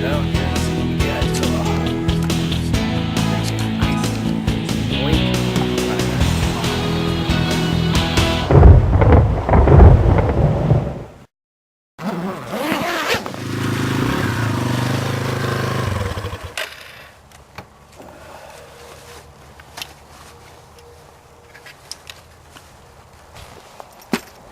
out. Yeah, it's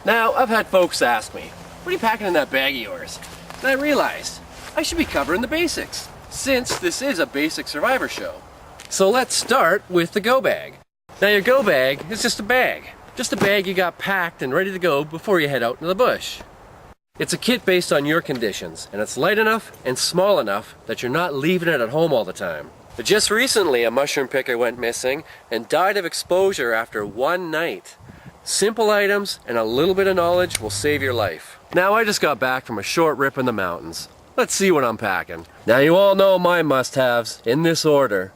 Now, I've had folks ask me, what are you packing in that bag of yours? And I realized I should be covering the basics, since this is a basic Survivor show. So let's start with the go bag. Now your go bag is just a bag you got packed and ready to go before you head out into the bush. It's a kit based on your conditions, and it's light enough and small enough that you're not leaving it at home all the time. But just recently a mushroom picker went missing and died of exposure after one night. Simple items and a little bit of knowledge will save your life. Now I just got back from a short rip in the mountains. Let's see what I'm packing. Now you all know my must-haves in this order.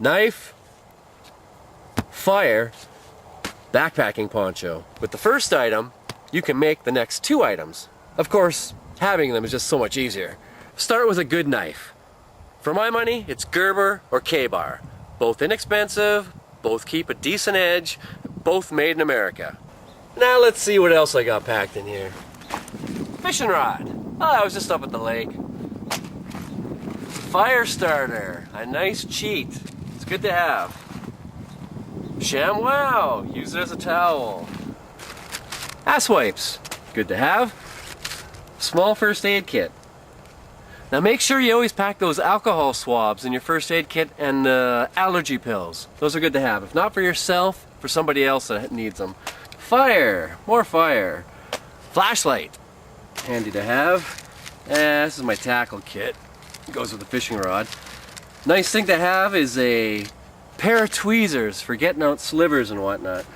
Knife, fire, backpacking poncho. With the first item, you can make the next two items. Of course, having them is just so much easier. Start with a good knife. For my money, it's Gerber or Ka-Bar. Both inexpensive, both keep a decent edge, both made in America. Now let's see what else I got packed in here. Fishing rod. Oh, I was just up at the lake. Fire starter. A nice cheat. It's good to have. ShamWow. Use it as a towel. Ass wipes. Good to have. Small first aid kit. Now make sure you always pack those alcohol swabs in your first aid kit and allergy pills. Those are good to have. If not for yourself, for somebody else that needs them. Fire. More fire. Flashlight. Handy to have. This is my tackle kit. It goes with the fishing rod. Nice thing to have is a pair of tweezers for getting out slivers and whatnot.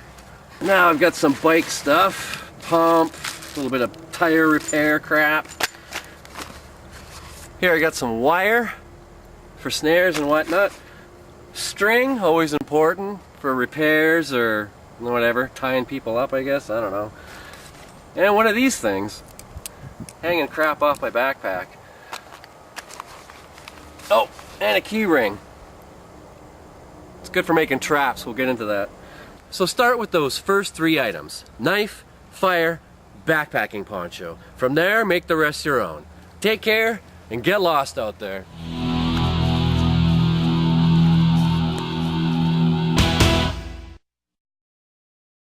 Now I've got some bike stuff. Pump. A little bit of tire repair crap. Here I got some wire for snares and whatnot. String, always important for repairs or whatever, tying people up I guess, I don't know. And one of these things, hanging crap off my backpack. Oh, and a key ring. It's good for making traps, we'll get into that. So start with those first three items. Knife, fire, backpacking poncho. From there, make the rest your own. Take care and get lost out there.